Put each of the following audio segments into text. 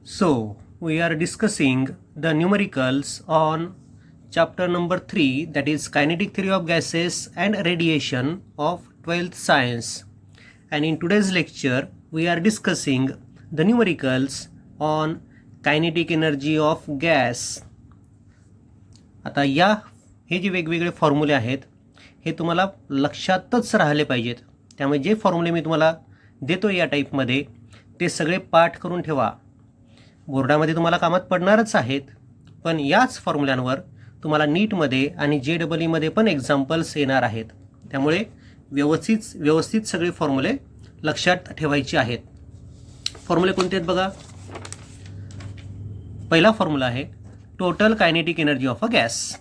So, we are discussing the numericals on chapter number 3, that is kinetic theory of gases and radiation of 12th science. And in today's lecture, we are discussing the numericals on kinetic energy of gas. आता हे जे वेगवेगळे फॉर्म्युले आहेत हे तुम्हाला लक्षातच राहिले पाहिजेत. त्यामुळे जे फॉर्म्युले मी तुम्हाला देतो या टाईपमध्ये ते सगळे पाठ करून ठेवा. बोर्डामध्ये तुम्हाला कामात पडणारच आहेत, पण याच फॉर्म्युल्यांवर तुम्हाला नीटमध्ये आणि JEE पण एक्झाम्पल्स येणार आहेत. त्यामुळे व्यवस्थित सगळे फॉर्म्युले लक्षात ठेवायचे आहेत. फॉर्म्युले कोणते आहेत बघा. पहिला फॉर्म्युला आहे total kinetic energy of a gas.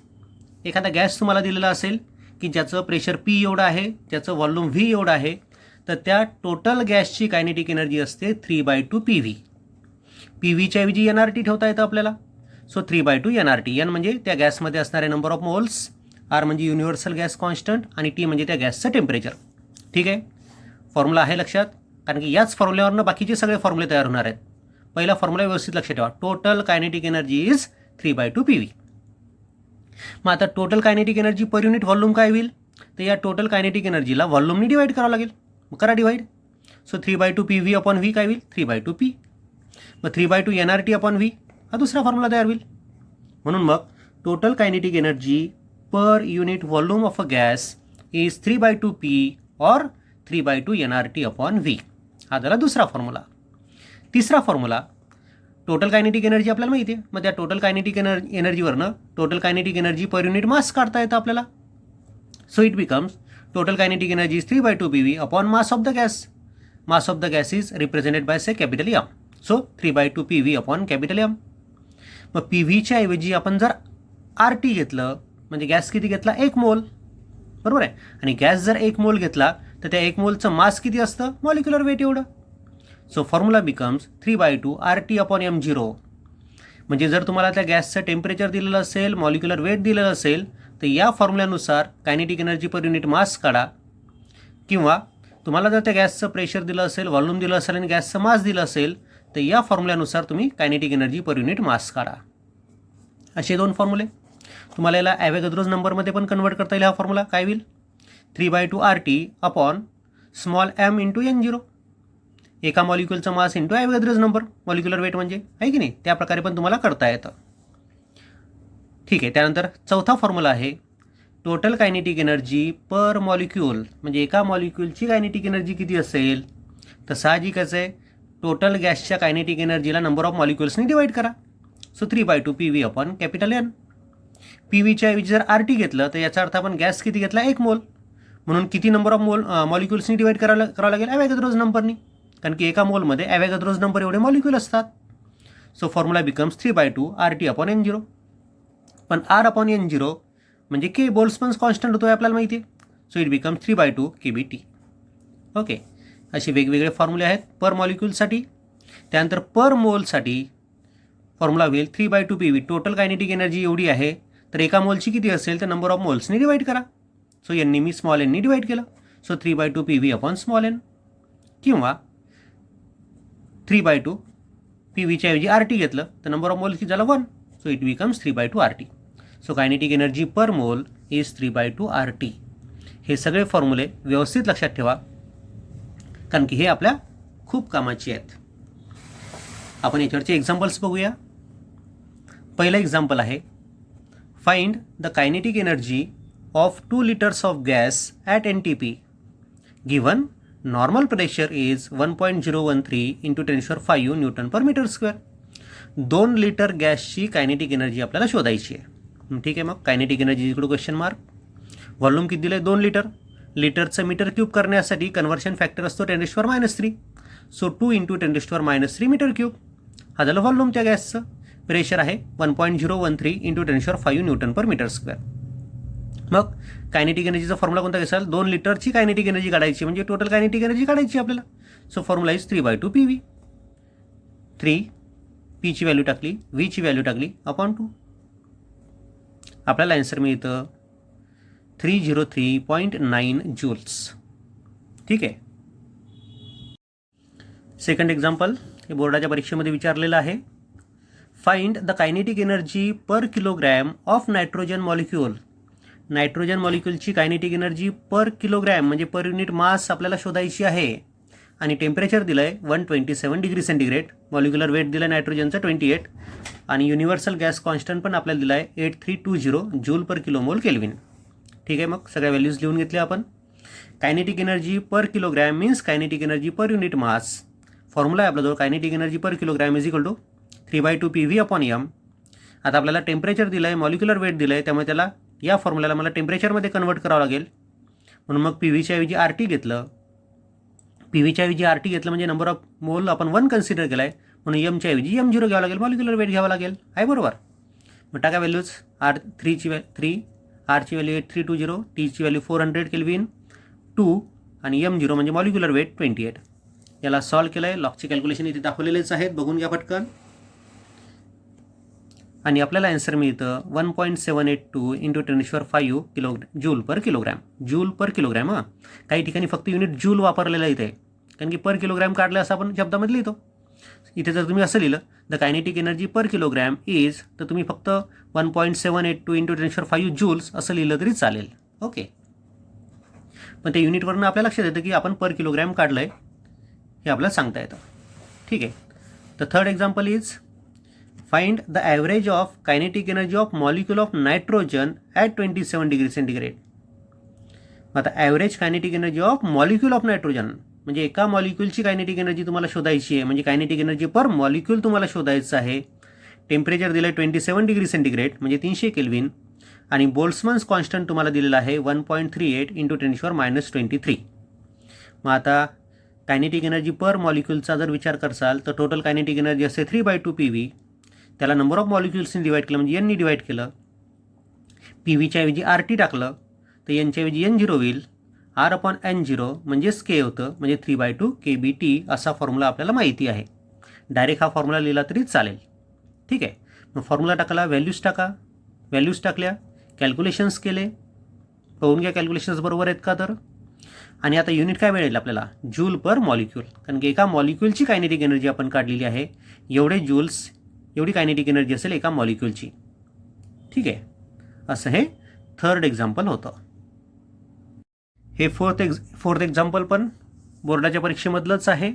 एखादा गॅस तुम्हाला दिलेला असेल की ज्याचं प्रेशर P एवढं आहे, ज्याचं व्हॉल्यूम V एवढं आहे, तर त्या टोटल गॅसची कायनेटिक एनर्जी असते 3/2 PV. PVच्या ऐवजी NRT ठेवता येतं आपल्याला. So 3/2 NRT. N म्हणजे त्या गॅसमध्ये असणारे नंबर ऑफ मोल्स, R म्हणजे युनिव्हर्सल गॅस कॉन्स्टंट आणि T म्हणजे त्या गॅसचं टेम्परेचर. ठीक आहे, फॉर्म्युला आहे लक्षात, कारण की याच फॉर्म्युल्यावरनं बाकीचे सगळे फॉर्म्युले तयार होणार आहेत. पहिला फॉर्म्युला व्यवस्थित लक्षात ठेवा. Total kinetic energy is 3/2 PV. मग आता total kinetic energy per unit volume काय होईल, तर या टोटल कायनेटिक एनर्जीला व्हॉल्यूमनी डिवाईड करावं लागेल. मग करा divide. So 3/2 PV upon V काय होईल, 3/2 P. मग 3/2 NRT अपॉन V हा दुसरा फॉर्म्युला तयार होईल. म्हणून मग total kinetic energy per unit volume of a gas is 3/2 P और 3/2 NRT अपॉन V. हा झाला दुसरा फॉर्म्युला. तिसरा फॉर्म्युला टोटल कायनेटिक एनर्जी आपल्याला माहिती आहे. मग त्या टोटल कायनेटिक एनर्जीवरनं total kinetic energy per unit mass काढता येतं आपल्याला. So it becomes total kinetic energy is 3/2 PV upon mass of the gas. Mass of the gas is represented by say capital M. So 3/2 PV upon capital M. मग PVच्या ऐवजी आपण जर RT घेतलं म्हणजे gas किती घेतला, 1 मोल, बरोबर आहे. आणि गॅस जर 1 मोल घेतला तर त्या 1 मोलचं मास किती असतं, मॉलिक्युलर वेट एवढं. So formula becomes 3/2 RT upon M0. म्हणजे जर तुम्हाला त्या गॅसचं टेम्परेचर दिलेलं असेल, मॉलिक्युलर वेट दिलेलं असेल, तर या फॉर्म्युल्यानुसार कायनेटिक एनर्जी पर युनिट मास काढा. किंवा तुम्हाला जर त्या गॅसचं प्रेशर दिलं असेल, व्हॉल्यूम दिलं असेल आणि गॅसचं मास दिलं असेल, तर या फॉर्म्युल्यानुसार तुम्ही कायनेटिक एनर्जी पर युनिट मास काढा. असे दोन फॉर्म्युले. तुम्हाला याला ॲव्होगाद्रोज नंबरमध्ये पण कन्वर्ट करता येईल. हा फॉर्म्युला काय होईल, 3/2 RT upon small m into N0. एका मॉलिक्युलचा mass into Avogadro's number, molecular weight म्हणजे, आहे की नाही. त्या प्रकारे पण तुम्हाला करता येतं. ठीक आहे. त्यानंतर चौथा फॉर्म्युला आहे total kinetic energy per molecule. म्हणजे एका मॉलिक्यूलची कायनेटिक एनर्जी किती असेल, तर साहजिकच आहे टोटल गॅसच्या कायनेटिक एनर्जीला नंबर ऑफ मॉलिक्युल्सनी डिवाईड करा. So 3/2 PV upon capital N. PVच्या ऐवजी जर RT घेतलं तर याचा अर्थ आपण गॅस किती घेतला, 1 मोल. म्हणून किती नंबर ऑफ मॉलिक्युल्सनी डिवाईड करावं लागेल, ॲव्होगाद्रोज नंबरनी, कारण की एका मोलमध्ये ॲव्होगाद्रोज नंबर एवढे मॉलिक्युल असतात. So formula becomes 3/2 RT upon N0. पण R अपॉन N0 म्हणजे K बोल्ट्झमन्स कॉन्स्टंट होतो आपल्याला माहिती आहे. So it becomes 3/2 KBT. Okay, असे वेगवेगळे फॉर्म्युले आहेत पर मॉलिक्यूलसाठी. त्यानंतर पर मोलसाठी फॉर्म्युला होईल 3/2 PV. टोटल कायनेटिक एनर्जी एवढी आहे, तर एका मोलची किती असेल, तर नंबर ऑफ मोल्सनी डिवाईड करा. सो यांनी मी स्मॉल एननी डिवाईड केलं. So 3/2 PV upon small N. किंवा 3/2 PVच्या ऐवजी RT घेतलं तर नंबर ऑफ मोल किती झाला, 1. So it becomes 3/2 RT. So kinetic energy per mole is 3/2 RT. हे सगळे फॉर्म्युले व्यवस्थित लक्षात ठेवा, कारण की हे आपल्या खूप कामाचे आहेत. आपण याच्यावरचे एक्झाम्पल्स बघूया. पहिलं एक्झाम्पल आहे find the kinetic energy of 2 liters of gas at NTP. Given normal pressure is 1.013 into 10⁵ newton per metre square. 2 litre गॅसची कायनेटिक एनर्जी आपल्याला शोधायची आहे. ठीक आहे, मग कायनेटिक एनर्जी इकडे क्वेश्चन मार्क. व्हॉल्यूम किती दिलं आहे, 2 लिटर. लिटरचं मीटर क्यूब करण्यासाठी कन्व्हर्शन फॅक्टर असतो 10⁻³ सो 2 इंटू 10⁻³ मीटर क्यूब. हा झालं व्हॉल्यूम त्या गॅसचं. प्रेशर आहे 1.013 into 10⁵ newton per metre square. मग कायनेटिक एनर्जीचा फॉर्म्युला कोणता घ्याल, 2 लिटरची कायनेटिक एनर्जी काढायची म्हणजे टोटल कायनेटिक एनर्जी काढायची आपल्याला. So formula is 3/2 PV. 3 Pची व्हॅल्यू टाकली, Vची व्हॅल्यू टाकली अपॉन 2. आपल्याला आन्सर मिळतं 303.9 जूल्स. ठीक आहे. सेकंड एक्झाम्पल हे बोर्डाच्या परीक्षेमध्ये विचारलेलं आहे. Find the kinetic energy per kilogram of nitrogen molecule. Nitrogen मॉलिक्यूलची कायनेटिक एनर्जी पर किलोग्रॅम म्हणजे पर युनिट मास आपल्याला शोधायची आहे. आणि टेम्परेचर दिलं आहे 127 डिग्री सेंटीग्रेड, मॉलिक्युलर वेट दिलं आहे नायट्रोजनचं 28 आणि युनिव्हर्सल गॅस कॉन्स्टंट पण आपल्याला दिला आहे 8320 जूल पर किलोमोल केल्विन. ठीक आहे, मग सगळ्या व्हॅल्यूज लिहून घेतल्या आपण. Kinetic energy per kilogram means kinetic energy per unit mass. Formula आहे आपल्याजवळ kinetic energy per kilogram is equal to 3/2 PV upon M. आता आपल्याला टेम्परेचर दिलं आहे, मॉलिक्युलर वेट दिलं आहे, त्यामुळे त्याला या फॉर्म्युल्याला मला टेम्परेचरमध्ये कन्वर्ट करावं लागेल. म्हणून मग PVच्या ऐवजी RT घेतलं. PVच्या ऐवजी RT घेतलं म्हणजे नंबर ऑफ मोल आपण 1 कन्सिडर केला आहे, म्हणून एमच्या ऐवजी M0 घ्यावं लागेल, मॉलिक्युलर वेट घ्यावं लागेल. आहे बरोबर. मग टाका व्हॅल्यूज. R3 ची व्हॅल्यू 8320, Tची व्हॅल्यू 400 केल्विन 2 आणि M0 म्हणजे मॉलिक्युलर वेट 28. याला सॉल्व केलं आहे. लॉगचे कॅल्क्युलेशन इथे दाखवलेलेच आहेत, बघून घ्या पटकन. आणि आपल्याला आन्सर मिळतं 1.782 into 10⁵ kilo joule per kilogram. Joule per kilogram. हां, काही ठिकाणी फक्त युनिट जूल वापरलेलं इथे, कारण की पर किलोग्रॅम काढलं असं आपण शब्दामध्ये लिहितो. इथे जर तुम्ही असं लिहिलं the kinetic energy per kilogram is, तर तुम्ही फक्त 1.782 इंटू 10⁵ जूल्स असं लिहिलं तरी चालेल. ओके, पण त्या युनिटवरनं आपल्याला लक्षात येतं की आपण पर किलोग्रॅम काढलं आहे हे आपल्याला सांगता येतं. ठीक आहे. The third example is find the average of kinetic energy of molecule of nitrogen at 27 degree centigrade. आता average kinetic energy of molecule of nitrogen म्हणजे एका मॉलिक्यूलची कायनेटिक एनर्जी तुम्हाला शोधायची आहे, म्हणजे कायनेटिक एनर्जी पर मॉलिक्यूल तुम्हाला शोधायचं आहे. टेम्परेचर दिलं आहे 27 डिग्री सेंटीग्रेड म्हणजे 300 केल्विन आणि बोल्ट्झमन्स कॉन्स्टंट तुम्हाला दिलेला आहे 1.38 इंटू 10⁻23. मग आता कायनेटिक एनर्जी पर मॉलिक्यूलचा जर विचार करसाल तर टोटल कायनेटिक एनर्जी असते 3/2 PV. त्याला नंबर ऑफ मॉलिक्युल्सनी डिवाईड केलं म्हणजे Nनी डिवाईड केलं. PVच्या ऐवजी RT टाकलं तर Nच्या ऐवजी N0 होईल. R अपॉन N0 म्हणजेच K होतं, म्हणजे 3/2 KBT असा फॉर्म्युला आपल्याला माहिती आहे. डायरेक्ट हा फॉर्म्युला लिहिला तरी चालेल. ठीक आहे. मग फॉर्म्युला टाकला, व्हॅल्यूज टाका. व्हॅल्यूज टाकल्या, कॅल्क्युलेशन्स केले, पाहून घ्या कॅल्क्युलेशन्स बरोबर आहेत का तर. आणि आता युनिट काय मिळेल आपल्याला? जूल पर मॉलिक्यूल, कारण की एका मॉलिक्यूलची कायनेटिक एनर्जी आपण काढलेली आहे. एवढे जूल्स, एवढी कायनेटिक एनर्जी असेल एका मॉलिक्यूलची. ठीक आहे, असं हे थर्ड एक्झाम्पल होतं. हे फोर्थ एक्झाम्पल पण बोर्डाच्या परीक्षेमधलंच आहे.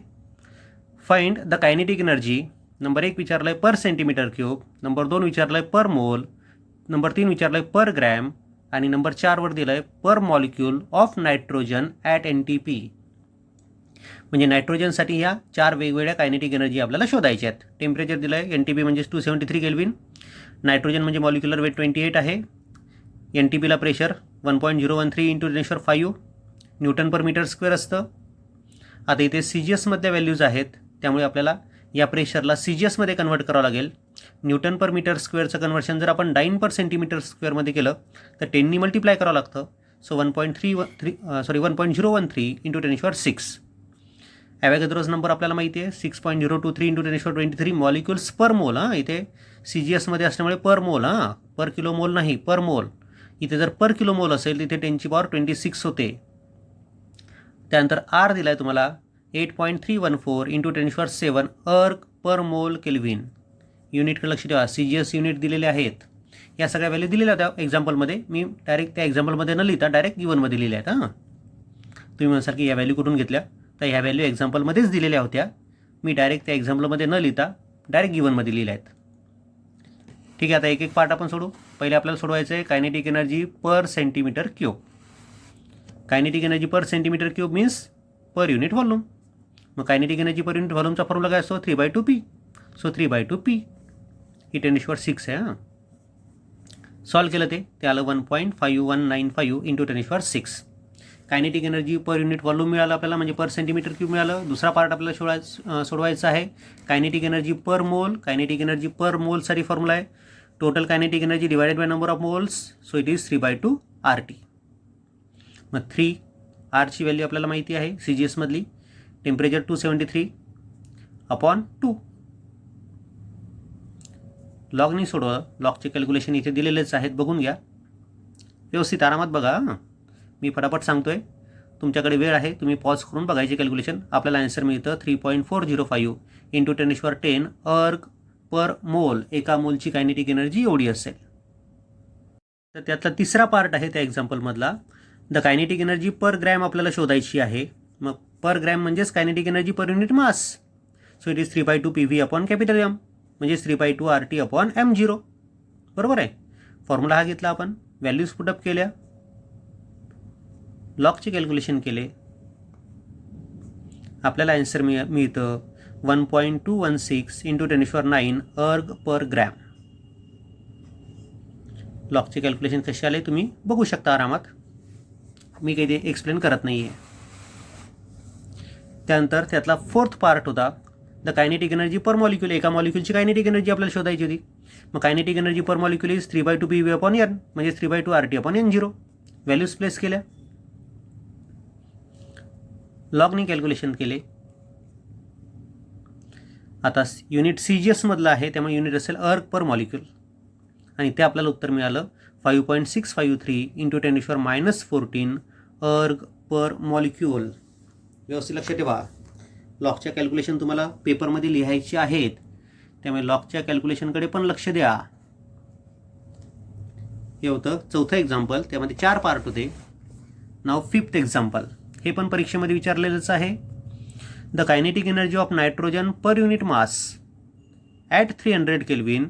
Find the kinetic energy. Number 1 विचारलं आहे पर सेंटीमीटर क्यूब, नंबर 2 विचारलं आहे पर मोल, नंबर 3 विचारलं आहे पर ग्रॅम आणि नंबर 4 वर दिलं आहे per molecule of nitrogen at NTP. म्हणजे नायट्रोजनसाठी ह्या 4 वेगवेगळ्या कायनेटिक एनर्जी आपल्याला शोधायच्या आहेत. टेम्परेचर दिलं आहे NTP म्हणजे 273 केल्विन, नायट्रोजन म्हणजे मॉलिक्युलर वेट 28 आहे, NTPला pressure 1.013 into 10⁵ newton per metre square असतं. आता इथे CGSमधल्या व्हॅल्यूज आहेत, त्यामुळे आपल्याला या प्रेशरला CGSमध्ये कन्वर्ट करावं लागेल. न्यूटन पर मीटर स्क्वेअरचं कन्वर्शन जर आपण डाइन पर सेंटीमीटर स्क्वेअरमध्ये केलं तर 10नी मल्टिप्लाय करावं लागतं. So 1.013 into 10⁶. ॲव्हॅगॅड्रोज नंबर आपल्याला माहिती आहे 6.023 इंटू 10⁻23 मॉलिक्युल्स पर मोल. हां, इथे CGSमध्ये असल्यामुळे पर मोल, हां, पर किलो मोल नाही, पर मोल. इथे जर पर किलो मोल असेल तिथे 10⁻26 होते. त्यानंतर R दिला आहे तुम्हाला 8.314 इंटू 10⁻7 अर्ग पर मोल केल्विन. युनिटकडे लक्ष ठेवा, CGS युनिट दिलेले आहेत. या सगळ्या व्हॅल्यू दिलेल्या होत्या एक्झाम्पलमध्ये. मी डायरेक्ट त्या एक्झाम्पलमध्ये न लिहिता डायरेक्ट गिवनमध्ये लिहिल्या आहेत. हां, तुम्ही म्हणसाल की या व्हॅल्यू कुठून घेतल्या, तर ह्या व्हॅल्यू एक्झाम्पलमध्येच दिलेल्या होत्या. मी डायरेक्ट त्या एक्झाम्पलमध्ये न लिहिता डायरेक्ट गिवनमध्ये लिहिल्या आहेत. ठीक आहे, आता एक एक पार्ट आपण सोडू. पहिले आपल्याला सोडवायचं आहे kinetic energy per centimetre cube. Kinetic energy per centimetre cube means per unit volume. मग कायनेटिक एनर्जी पर युनिट व्हॉल्यूमचा फॉर्म्युला काय असतो? 3/2 P. सो 3/2 P ही 10⁶ आहे. हां, सॉल्व केलं ते आलं 1.5195 into 10⁶. Kinetic energy per unit volume मिळालं आपल्याला, म्हणजे पर सेंटीमीटर क्यूब मिळालं. दुसरा पार्ट आपल्याला सोडवायचा आहे कायनेटिक एनर्जी पर मोल. कायनेटिक एनर्जी पर मोलसाठी फॉर्म्युला आहे total kinetic energy divided by number of moles. So it is 3/2 RT. मग 3 Rची व्हॅल्यू आपल्याला माहिती आहे CGSमधली. Temperature 273 upon 2. लॉगनी सोडवा. लॉगचे कॅल्क्युलेशन इथे दिलेलेच आहेत, बघून घ्या व्यवस्थित, आरामात बघा. मी फटाफट सांगतोय, तुमच्याकडे वेळ आहे, तुम्ही पॉज करून बघायचे कॅल्क्युलेशन. आपल्याला आन्सर मिळतं 3.405 इंटू 10⁻10 अर्ग पर मोल, एका मोलची कायनेटिक एनर्जी एवढी असेल. तर त्यातला तिसरा पार्ट आहे त्या एक्झाम्पलमधला, the kinetic energy per gram आपल्याला शोधायची आहे. मग पर ग्रॅम म्हणजेच kinetic energy per unit mass. So it is 3/2 PV upon capital M, म्हणजे 3/2 RT अपॉन M0. बरोबर आहे. फॉर्म्युला हा घेतला आपण, व्हॅल्यूज पुटअप केल्या, लॉगचे कॅल्क्युलेशन केले, आपल्याला आन्सर मिळतं 1.216 × 10⁹ अर्ग पर ग्रॅम. लॉगचे कॅल्क्युलेशन कसे आले तुम्ही बघू शकता आरामात, मी काही ते एक्सप्लेन करत नाही आहे. त्यानंतर त्यातला फोर्थ पार्ट होता the kinetic energy per molecule. एका मॉलिक्यूलची कायनेटिक एनर्जी आपल्याला शोधायची होती. मग kinetic energy per molecule is 3/2 PV upon N, म्हणजे 3/2 RT upon N0. Values place केल्या, लॉगने कॅल्क्युलेशन केले. आता युनिट CGS मधलं आहे, त्यामुळे युनिट असेल अर्ग पर मॉलिक्यूल, आणि ते आपल्याला उत्तर मिळालं 5.653 × 10⁻14 अर्ग पर मॉलिक्यूल. व्यवस्थित लक्षात ठेवा, लॉगच्या कॅल्क्युलेशन तुम्हाला पेपरमध्ये लिहायचे आहेत, त्यामुळे लॉगच्या कॅल्क्युलेशनकडे पण लक्ष द्या. हे होतं चौथं एक्झाम्पल, त्यामध्ये 4 पार्ट होते. नाव फिफ्थ एक्झाम्पल, हे पण परीक्षेमध्ये विचारलेलंच आहे. The kinetic energy of nitrogen per unit mass at 300 kelvin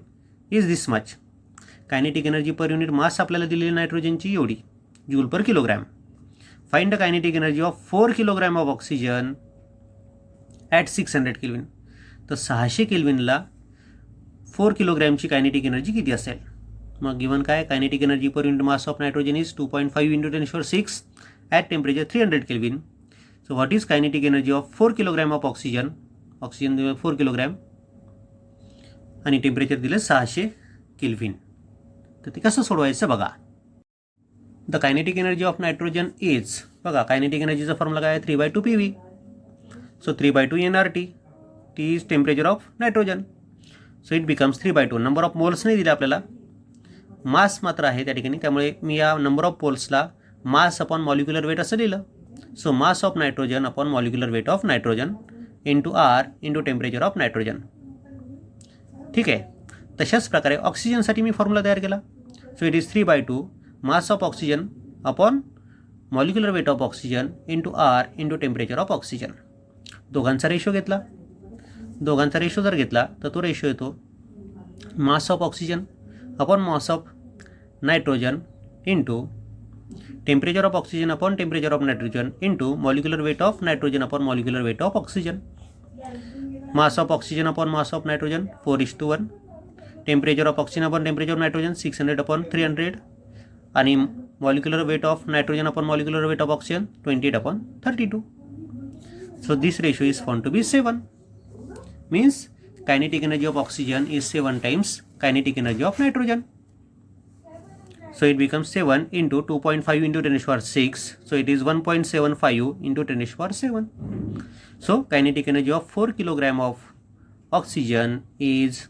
is this much. Kinetic energy per unit mass आपल्याला दिलेली नायट्रोजनची एवढी joule per kilogram. Find the kinetic energy of 4 kilogram of oxygen at 600 kelvin. तर 600 केल्विनला 4 किलोग्रॅमची kinetic energy किती असेल. मग given काय, kinetic energy per unit mass of nitrogen is 2.5 × 10⁶ at temperature 300 kelvin. So what is kinetic energy of 4 kilogram of oxygen. Oxygen दिलं 4 kilogram आणि temperature दिलं 600 kelvin. तर ते कसं सोडवायचं बघा. The kinetic energy of nitrogen is, बघा kinetic एनर्जीचा formula काय आहे, 3/2 PV. So 3/2 nRT, T is temperature of nitrogen. So it becomes 3/2. Number of moles नाही दिले आपल्याला, मास मात्र आहे त्या ठिकाणी, त्यामुळे मी या नंबर ऑफ मोल्सला मास अपॉन मॉलिक्युलर वेट असं लिहिलं. So mass of nitrogen upon molecular weight of nitrogen into R into temperature of nitrogen. ठीक आहे. तशाच प्रकारे ऑक्सिजनसाठी मी फॉर्म्युला तयार केला. So it is 3/2 mass of oxygen upon molecular weight of oxygen into R into temperature of oxygen. दोघांचा ratio घेतला. दोघांचा रेशो जर घेतला तर तो रेशो येतो mass of oxygen upon mass of nitrogen into temperature of oxygen upon temperature of nitrogen into molecular weight of nitrogen upon molecular weight of oxygen. Mass of oxygen upon mass of nitrogen 4:1. Temperature of oxygen upon temperature of nitrogen 600 upon 300. आणि molecular weight of nitrogen upon molecular weight of oxygen 28 upon 32. So this ratio is found to be 7. Means kinetic energy of oxygen is 7 times kinetic energy of nitrogen. So it becomes 7 into 2.5 into 10⁶. So it is 1.75 into 10⁷. So kinetic energy of 4 kilogram of oxygen is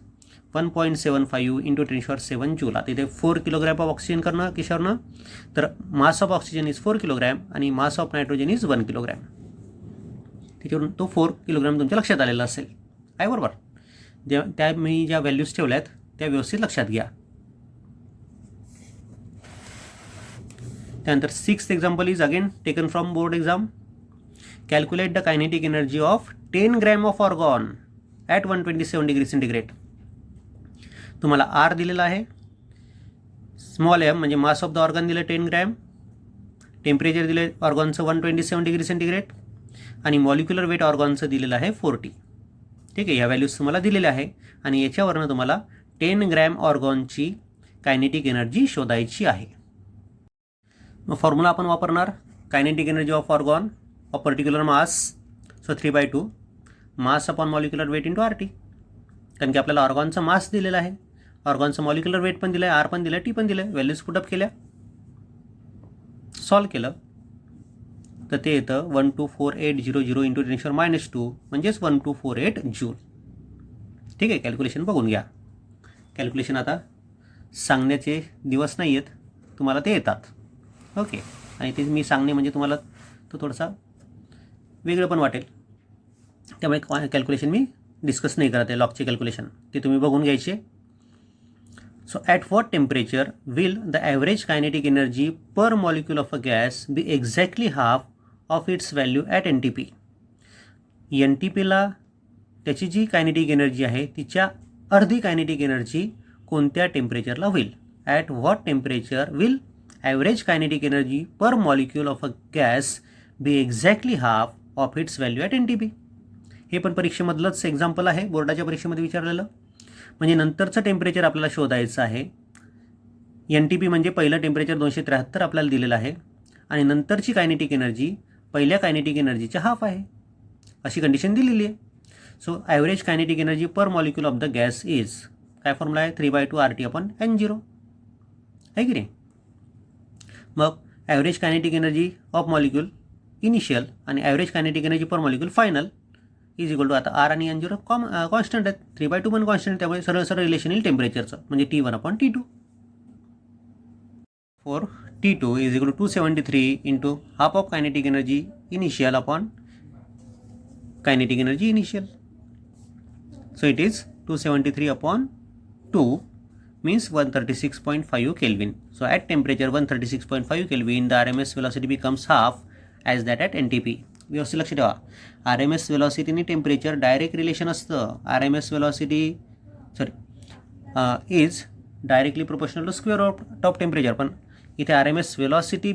1.75 into 10⁷ joule. आता इथे 4 kilogram of oxygen करणं कशावरनं, तर mass of oxygen is 4 kilogram आणि mass of nitrogen is 1 kilogram. त्याच्यावरून तो 4 kilogram तुमच्या लक्षात आलेला असेल आहे. बरोबर. त्या मी ज्या व्हॅल्यूज ठेवल्या आहेत त्या व्यवस्थित लक्षात घ्या. त्यानंतर 6th example is again taken from board exam. Calculate the kinetic energy of 10 gram of argon at 127 degree centigrade. तुम्हाला R दिलेला आहे, स्मॉल m म्हणजे मास ऑफ द ऑर्गन दिलं 10 ग्रॅम, टेम्परेचर दिले ऑर्गॉनचं 127 डिग्री सेंटीग्रेड आणि मॉलिक्युलर वेट ऑर्गॉनचं दिलेलं आहे 40. ठीक आहे. ह्या व्हॅल्यूज तुम्हाला दिलेल्या आहे आणि याच्यावरनं तुम्हाला 10 ग्रॅम ऑर्गॉनची कायनेटिक एनर्जी शोधायची आहे. मग फॉर्म्युला आपण वापरणार, kinetic energy of argon of particular mass. So 3/2 mass upon molecular weight into RT. कारण की आपल्याला ऑर्गॉनचा मास दिलेला आहे, ऑर्गॉनचं मॉलिक्युलर वेट पण दिलं आहे, R पण दिलं आहे, T पण दिलं आहे. व्हॅल्यूज पुटअप केल्या, सॉल्व केलं तर ते येतं 124800 इंटू 10⁻² म्हणजेच 1248 जूल. ठीक आहे. कॅल्क्युलेशन बघून घ्या. कॅल्क्युलेशन आता सांगण्याचे दिवस नाही आहेत, तुम्हाला ते येतात. ओके. आणि ते मी सांगणे म्हणजे तुम्हाला तो थोडासा वेगळं पण वाटेल, त्यामुळे कॅल्क्युलेशन मी डिस्कस नाही करत आहे लॉकचे कॅल्क्युलेशन, ते तुम्ही बघून घ्यायचे. So at what temperature will the average kinetic energy per molecule of a gas be exactly half of its value at NTP. NTPला त्याची जी कायनेटिक एनर्जी आहे तिच्या अर्धी कायनेटिक एनर्जी कोणत्या टेम्परेचरला होईल. At what temperature will average kinetic energy per molecule of a gas be exactly half of its value at NTP. हे पण परीक्षेमधलंच एक्झाम्पल आहे, बोर्डाच्या परीक्षेमध्ये विचारलेलं. म्हणजे नंतरचं टेम्परेचर आपल्याला शोधायचं आहे. NTP म्हणजे पहिलं टेम्परेचर 273 आपल्याला दिलेलं आहे आणि नंतरची कायनेटिक एनर्जी पहिल्या कायनेटिक एनर्जीच्या हाफ आहे, अशी कंडिशन दिलेली आहे. So average kinetic energy per molecule of the gas is, काय फॉर्म्युला आहे, 3/2 RT/N0 आहे की नाही. मग average kinetic energy of molecule initial आणि average kinetic energy per molecule final is equal to, आता R आणि N0 कॉन्स्टंट आहेत, 3/2 पण कॉन्स्टंट, त्यामुळे सरळ सरळ रिलेशन येईल टेम्परेचरचं, म्हणजे T1/T2. For T2 is equal to 273 into half of kinetic energy initial upon kinetic energy initial. So it is 273/2 means 136.5 Kelvin. So at temperature 136.5 Kelvin, the RMS velocity becomes half as that at NTP. व्यवस्थित लक्ष ठेवा, RMS velocity आणि temperature direct relation असतं. RMS velocity is directly proportional to square of temperature. पण इथे RMS velocity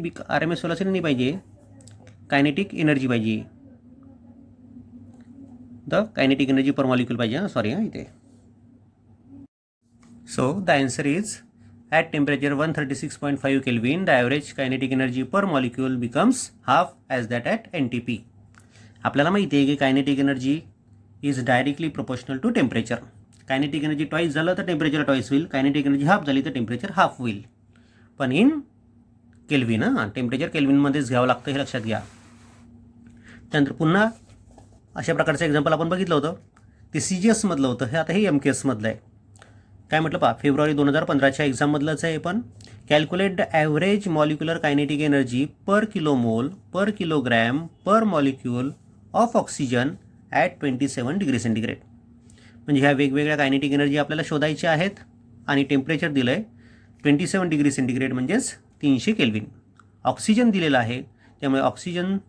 नाही पाहिजे, kinetic energy पाहिजे, the kinetic energy per molecule पाहिजे ना, सॉरी इथे. So the answer is at temperature 136.5 Kelvin the average kinetic energy per molecule becomes half as that at NTP. आपल्याला माहिती आहे की kinetic energy is directly proportional to temperature. Kinetic energy twice झालं तर temperature twice होईल, kinetic energy half झाली तर temperature half होईल, पण इन केल्विन. टेम्परेचर केल्विनमध्येच घ्यावं लागतं, हे लक्षात घ्या. त्यानंतर पुन्हा अशा प्रकारचं एक्झाम्पल आपण बघितलं होतं, ते CGS मधलं होतं, हे आता हे MKS मधलं आहे. काय म्हटलं पहा, फेब्रुवारी 2015च्या एक्झाममधलंच आहे. पण calculate the average molecular kinetic energy per kilomole per kilogram per molecule of oxygen at 27 degree centigrade. म्हणजे ह्या वेगवेगळ्या कायनेटिक एनर्जी आपल्याला शोधायच्या आहेत आणि टेम्परेचर दिलं आहे 27 डिग्री सेंटीग्रेड म्हणजेच 300 केल्विन. ऑक्सिजन दिलेलं आहे, त्यामुळे ऑक्सिजनचं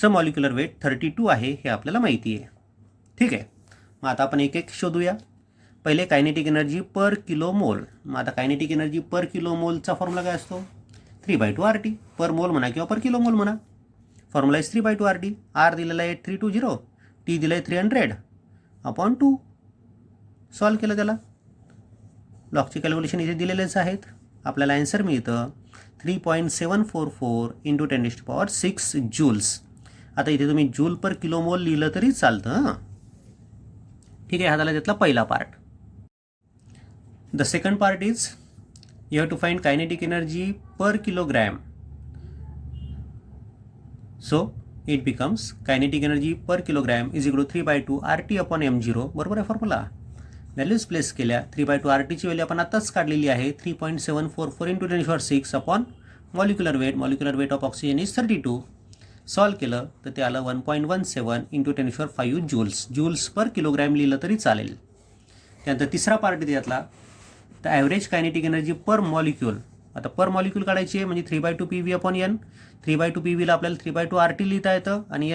मॉलिक्युलर वेट 32 आहे, हे आपल्याला माहिती आहे. ठीक आहे, मग आता आपण एक एक शोधूया. पहिले कायनेटिक एनर्जी पर किलो मोल. मग आता कायनेटिक एनर्जी पर किलो मोलचा फॉर्म्युला काय असतो, 3/2 RT. पर मोल म्हणा किंवा पर किलो मोल म्हणा, फॉर्म्युला इज 3/2 RT. R दिलेला आहे 320, T दिलं आहे 300/2. सॉल्व केलं त्याला, लॉकचे कॅल्क्युलेशन इथे दिलेलेच आहेत. आपल्याला आन्सर मिळतं 3.744 × 10⁶ जूल्स. आता इथे तुम्ही जूल पर किलो मोल लिहिलं तरी चालतं. ठीक आहे, हा झाला त्यातला पहिला part. The second part is you have to find kinetic energy per kilogram. So it becomes kinetic energy per kilogram is equal to 3/2 RT/M0. बरोबर आहे फॉर्म्युला. व्हॅल्यूज प्लेस केल्या, 3/2 RTची व्हॅल्यू आपण आताच काढलेली आहे, 3.744 × 10⁶ upon molecular weight. Molecular weight of oxygen is 32. Solve केलं तर ते आलं 1.17 × 10⁵ जूल्स. जूल्स पर किलोग्रॅम लिहिलं तरी चालेल. त्यानंतर तिसरा पार्ट आहे त्यातला, the average kinetic energy per molecule. आता पर मॉलिक्यूल काढायची आहे, म्हणजे 3/2 PV/N. 3/2 PVला आपल्याला 3/2 RT लिहिता येतं आणि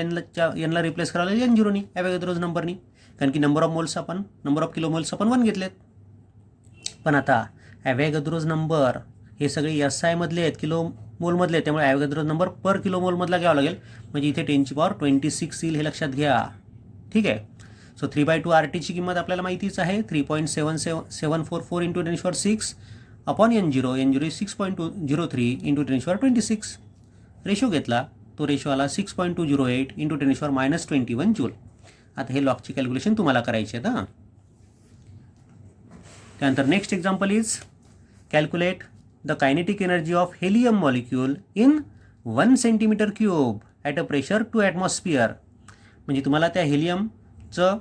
Nला रिप्लेस करायला N0नी, ॲव्होगाद्रोज नंबरनी, कारण की नंबर ऑफ किलो मोल्स आपण 1 घेतलेत. पण आता ॲव्होगाद्रोज नंबर हे सगळे SI मधले आहेत, किलो मोलमधले आहेत, त्यामुळे ॲव्होगाद्रो नंबर पर किलो मोलमधला घ्यावा लागेल, म्हणजे इथे 10⁻26 येईल, हे लक्षात घ्या. ठीक आहे, सो 3/2 RTची किंमत आपल्याला माहितीच आहे, 3.744 × 10⁶ upon N0. N0 is 6.203 × 10⁻26. Ratio घेतला, तो रेशो आला 6.208 × 10⁻21 जूल. आता हे लॉकची कॅल्क्युलेशन तुम्हाला करायची आहेत. हां, त्यानंतर next example is calculate the kinetic energy of helium molecule in 1 cm³ at a pressure 2 atmosphere. म्हणजे तुम्हाला त्या हेलियमचं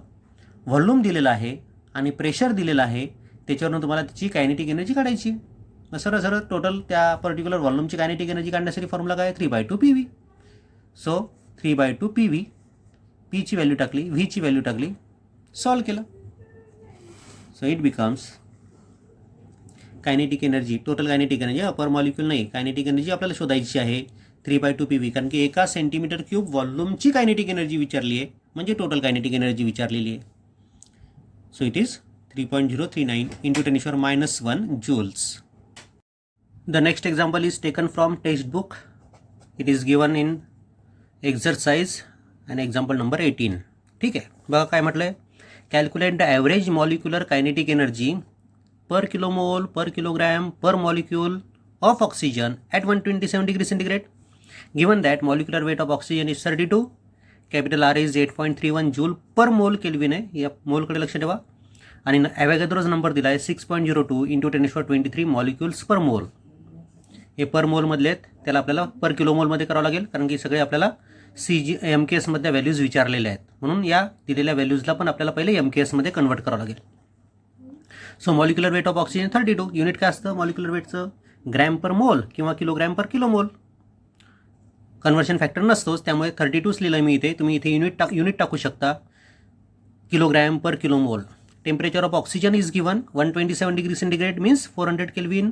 व्हॉल्यूम दिलेलं आहे आणि प्रेशर दिलेलं आहे, त्याच्यावरून तुम्हाला त्याची कायनेटिक एनर्जी काढायची. मग सरळ टोटल त्या पर्टिक्युलर व्हॉल्यूमची कायनेटिक एनर्जी काढण्यासाठी फॉर्म्युला काय, 3/2 PV. सो 3/2 PV पीची व्हॅल्यू टाकली, व्हीची व्हॅल्यू टाकली, सॉल्व केलं. So it becomes kinetic energy, total kinetic energy, per molecule नाही, कायनेटिक एनर्जी आपल्याला शोधायची आहे 3/2 PV, कारण की 1 सेंटीमीटर क्यूब व्हॉल्यूमची कायनेटिक एनर्जी विचारली आहे, म्हणजे टोटल कायनेटिक एनर्जी विचारलेली आहे. So it is 3.039 into 10⁻⁻1 joules. The next example is taken from textbook. It is given in exercise and example number 18. ठीक आहे, बघा काय म्हटलं आहे, calculate the average molecular kinetic energy per kilomole per kilogram per molecule of oxygen at 127 degree centigrade. Given that molecular weight of oxygen is 32, capital R is 8.31 joule per mole kelvin आहे, या मोलकडे लक्ष ठेवा, आणि ॲव्होगॅड्रोज number दिला आहे 6.02 into 10⁻23 molecules per मोल. हे पर मोलमधले आहेत, त्याला आपल्याला पर किलोमोलमध्ये करावं लागेल, कारण की सगळे आपल्याला MKSमधल्या व्हॅल्यूज विचारलेल्या आहेत, म्हणून या दिलेल्या व्हॅल्यूजला पण आपल्याला पहिले MKSमध्ये कन्वर्ट करावं लागेल. So molecular weight of oxygen 32, unit काय असतं मॉलिक्युलर वेटचं, ग्रॅम पर मोल किंवा kilogram per kilomole. Conversion factor नसतोच, त्यामुळे 32 लिहिलं मी इथे, तुम्ही इथे युनिट टाकू शकता, kilogram per kilomole. Temperature of oxygen is given 127 degree centigrade means 400 kelvin.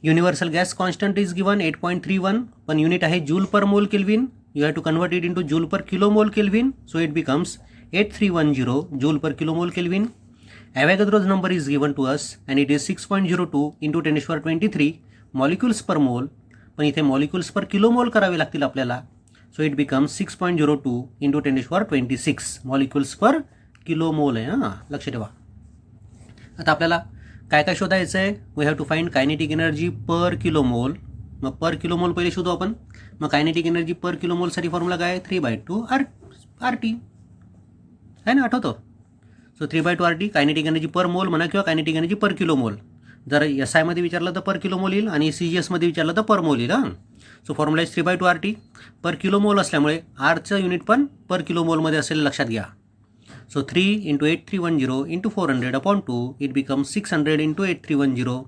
Universal gas constant is given 8.31, पण युनिट आहे joule per mole kelvin, you have to convert it into joule per kilomole kelvin, so it becomes 8310 joule per kilomole kelvin. Avogadro's number is given to us and it is 6.02 into 10⁻23 molecules per mole, पण इथे molecules per kilomole करावे लागतील आपल्याला, so it becomes 6.02 into 10⁻26 molecules per kilomole आहे. हां, लक्ष ठेवा. आता आपल्याला काय काय शोधायचं आहे, we have to find kinetic energy per kilomole. मग पर किलोमोल पहिले शोधू आपण. मग कायनेटिक एनर्जी पर किलोमोलसाठी फॉर्म्युला काय, 3/2 RT आहे ना, आठवतो. So 3/2 RT kinetic energy per mole म्हणा किंवा कायनेटिक एनर्जी पर किलोमोल. जर SI मध्ये विचारलं तर पर किलोमोल येईल आणि CGS मध्ये विचारलं तर पर मोल येईल. हां, so formula is 3/2 RT. Per kilomole असल्यामुळे आरचं युनिट पण पर किलोमोलमध्ये असेल, लक्षात घ्या. So 3 into 8310 into 400 upon 2, it becomes 600 into 8310.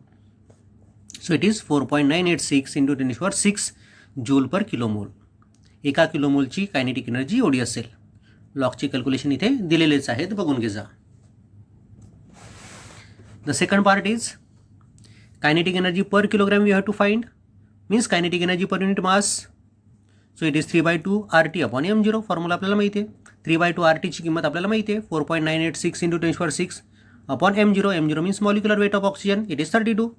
So it is 4.986 into 10⁻6 joule per kilomole. एका किलोमोलची कायनेटिक एनर्जी एवढी असेल. लॉकची कॅल्क्युलेशन इथे दिलेलेच आहेत, बघून घे जा. The second part is kinetic energy per kilogram we have to find, means kinetic energy per unit mass. So it is 3/2 RT upon m0. Formula आपल्याला माहिती आहे. 3/2 RTची किंमत आपल्याला माहिती आहे, 4.986 into 10⁻6 upon m0. m0 means molecular weight of oxygen, it is 32.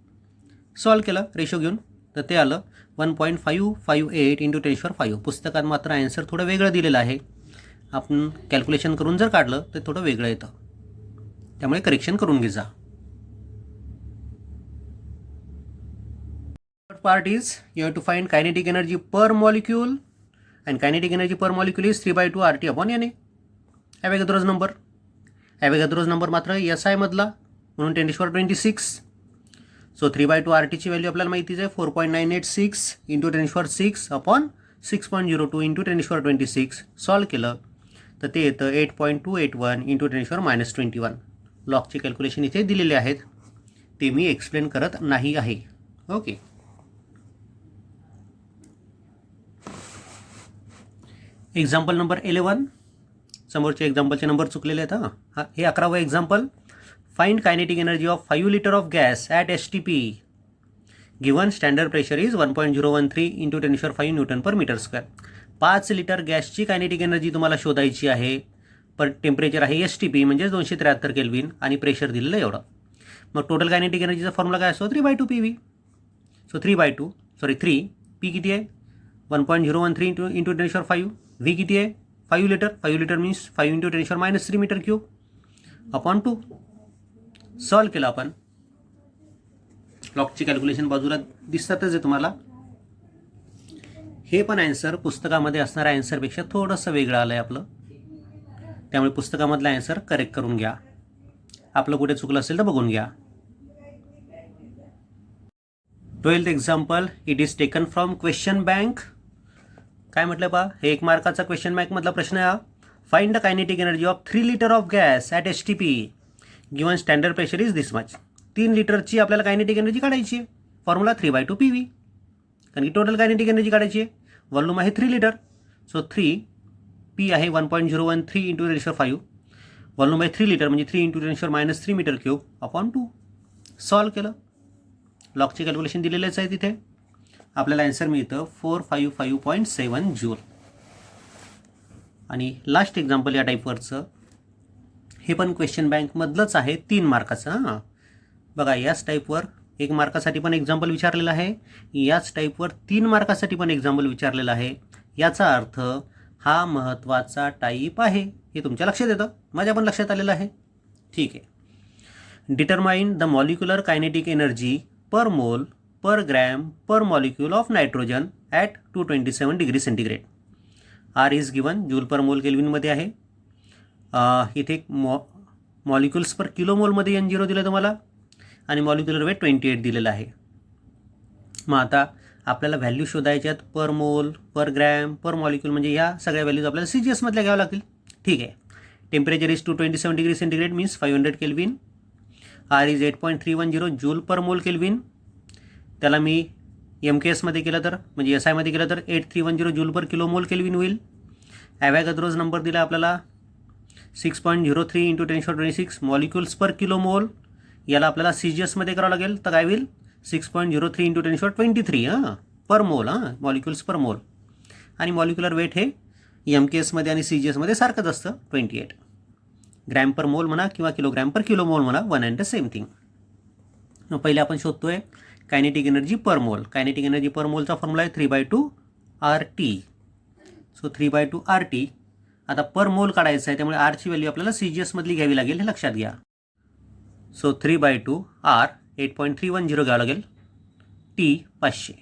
Solve केलं ratio घेऊन, तर ते आलं 1.558 into 10⁻5. पुस्तकात मात्र आन्सर थोडं वेगळं दिलेलं आहे, आपण कॅल्क्युलेशन करून जर काढलं तर थोडं वेगळं येतं, त्यामुळे करेक्शन करून घे जा. Part is you have to find kinetic energy per molecule, and kinetic energy per molecule is 3/2 RT upon Na. ॲव्होगॅड्रोज number मात्र SI मधला, म्हणून 10⁻26. सो 3/2 RTची व्हॅल्यू आपल्याला माहितीच आहे, 4.986 into 10⁻6 अपॉन 6.02 into 10⁻26. सॉल्व केलं तर ते येतं 8.281 into 10⁻21. लॉकचे कॅल्क्युलेशन इथे दिलेले आहेत, ते मी एक्सप्लेन करत नाही आहे. ओके. Example number 11. समोरचे एक्झाम्पलचे नंबर चुकलेले आहेत. हां, हे 11वं example. Find kinetic energy of 5 liter of gas at STP. Given standard pressure is 1.013 into 10⁻5 newton per metre square. 5 litre गॅसची कायनेटिक एनर्जी तुम्हाला शोधायची आहे. पर टेम्परेचर आहे STP म्हणजे 273 केल्विन आणि प्रेशर दिलेलं एवढं. मग टोटल कायनेटिक एनर्जीचा फॉर्म्युला काय असतो, 3/2 PV. सो 3 P किती आहे, 1.013 into 10⁻5. V किती आहे, 5 litre. 5 litre means 5 into 10⁻³ metre cube upon 2. Solve केलं आपण. लॉकची कॅल्क्युलेशन बाजूला दिसतातच आहे तुम्हाला. हे पण आन्सर पुस्तकामध्ये असणाऱ्या आन्सरपेक्षा थोडंसं वेगळं आलं आहे आपलं, त्यामुळे पुस्तकामधला आन्सर करेक्ट करून घ्या. आपलं कुठे चुकलं असेल तर बघून घ्या. 12th example. It is taken from question bank. काय म्हटलं पहा, हे 1 मार्काचा क्वेश्चन बँकमधला प्रश्न आहे. Find the kinetic energy of 3 liter of gas at STP. Given standard pressure is this much. 3 लिटरची आपल्याला कायनेटिक एनर्जी काढायची आहे. फॉर्म्युला 3/2 PV, कारण की टोटल कायनेटिक एनर्जी काढायची आहे. व्हॉल्यूम आहे 3 लिटर. सो 3 पी आहे 1.013 इंटू 10⁵. व्हॉल्यूम आहे 3 लिटर म्हणजे 3 into 10⁻³ metre cube upon 2. Solve केलं, लॉगचे कॅल्क्युलेशन दिलेलेच आहे तिथे. आपल्याला आन्सर मिळतं 455.7 जूल. आणि लास्ट एक्झाम्पल या टाईपवरचं, हे पण क्वेश्चन बँकमधलंच आहे, 3 मार्काचं. हां बघा, याच टाईपवर 1 मार्कासाठी पण एक्झाम्पल विचारलेलं आहे, याच टाईपवर 3 मार्कासाठी पण एक्झाम्पल विचारलेलं आहे. याचा अर्थ हा महत्त्वाचा टाईप आहे, हे तुमच्या लक्षात येतं, माझ्या पण लक्षात आलेलं आहे. ठीक आहे. Determine the molecular kinetic energy per mole per gram per molecule of nitrogen at 227 degree centigrade. R is given joule per mole केल्विनमध्ये आहे. इथे मॉलिक्युल्स पर किलो मोलमध्ये N0 दिलं तुम्हाला आणि मॉलिक्युलर वेट 28 दिलेलं आहे. मग आता आपल्याला व्हॅल्यू शोधायच्यात पर mole per gram per molecule, म्हणजे या सगळ्या व्हॅल्यूज आपल्याला CGSमधल्या घ्याव्या लागतील. ठीक आहे. Temperature is 227 degree centigrade means 500 kelvin. R is 8.310 joule per mole kelvin. त्याला मी MKSमध्ये केलं तर म्हणजे SIमध्ये केलं तर 8310 जूल पर किलो मोल केल्विन होईल. ॲव्हॅगॅद्रोज नंबर दिला आपल्याला 6.03 इंटू 10⁻26 मॉलिक्युल्स पर किलो मोल. याला आपल्याला CGSमध्ये करावं लागेल, तर काय होईल 6.03 इंटू 10⁻23 पर मोल, मॉलिक्युल्स पर मोल. आणि मॉलिक्युलर वेट हे MKSमध्ये आणि CGSमध्ये सारखंच असतं 28. ग्रॅम पर मोल म्हणा किंवा किलोग्रॅम पर किलो मोल म्हणा, one and the same thing. पहिले आपण शोधतोय कायनेटिक एनर्जी पर मोल. कायनेटिक एनर्जी पर मोलचा फॉर्म्युला आहे 3/2 RT. So 3/2 RT. आता पर मोल काढायचं आहे, त्यामुळे आरची व्हॅल्यू आपल्याला CGSमधली घ्यावी लागेल, हे लक्षात घ्या. सो 3/2 R 8.310 घ्यावं लागेल. T 500.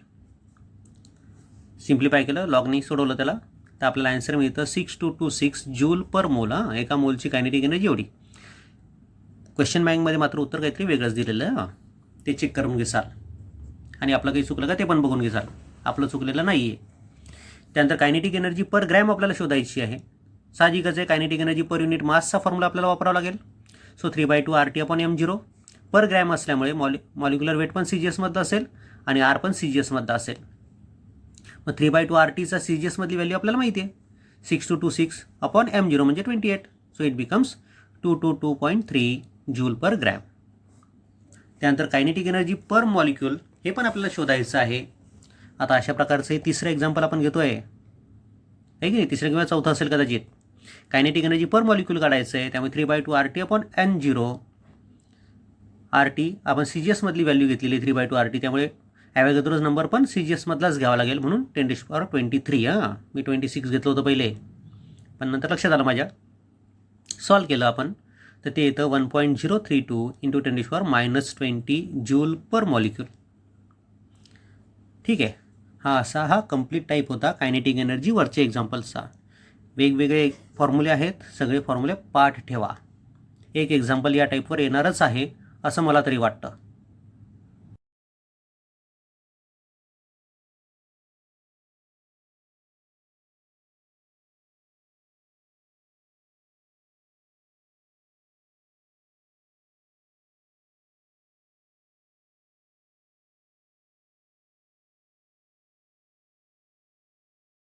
सिम्प्लिफाय केलं, लॉगनी सोडवलं त्याला, तर आपल्याला आन्सर मिळतं 6226 जूल पर मोल. एका मोलची कायनेटिक एनर्जी एवढी. क्वेश्चन बँकमध्ये मात्र उत्तर काहीतरी वेगळंच दिलेलं आहे, ते चेक करून घेसाल. आणि आपलं काही चुकलं का ते पण बघून घेसाल, आपलं चुकलेलं नाही आहे. त्यानंतर कायनेटिक एनर्जी पर ग्रॅम आपल्याला शोधायची आहे. साहजिकच आहे, कायनेटिक एनर्जी पर युनिट मासचा फॉर्म्युला आपल्याला वापरावा लागेल. So 3/2 RT upon M0. Per gram असल्यामुळे मॉलिक्युलर वेट पण CGSमधलं असेल आणि आर पण CGSमधलं असेल. मग 3/2 RTचा CGSमधली व्हॅल्यू आपल्याला माहिती आहे 6226 अपॉन M0 म्हणजे 28. So it becomes 222.3 joule per gram. त्यानंतर कायनेटिक एनर्जी पर मॉलिक्यूल हे पण आपल्याला शोधायचं आहे. आता अशा प्रकारचं हे तिसरं एक्झाम्पल आपण घेतो आहे की नाही, तिसरं किंवा चौथं असेल कदाचित. कायनेटिक एनर्जी पर मॉलिक्यूल काढायचं आहे, त्यामुळे 3/2 RT अपॉन N0. RT आपण CGSमधली व्हॅल्यू घेतलेली 3/2 RT, त्यामुळे ॲव्हॅगॅद्रोज नंबर पण CGSमधलाच घ्यावा लागेल, म्हणून 10⁻23. मी 26 घेतलं होतं पहिले, पण नंतर लक्षात आलं माझ्या. सॉल्व केलं आपण, तर ते येतं 1.032 इंटू 10⁻20 जूल पर मॉलिक्यूल. ठीक आहे. हा कंप्लीट टाईप होता कायनेटिक एनर्जी वरचे एक्झाम्पल्सचा. वेगवेगळे फॉर्म्युले आहेत, सगळे फॉर्म्युले पाठ ठेवा. एक एक्झाम्पल या टाईपवर येणारच आहे असं मला तरी वाटतं.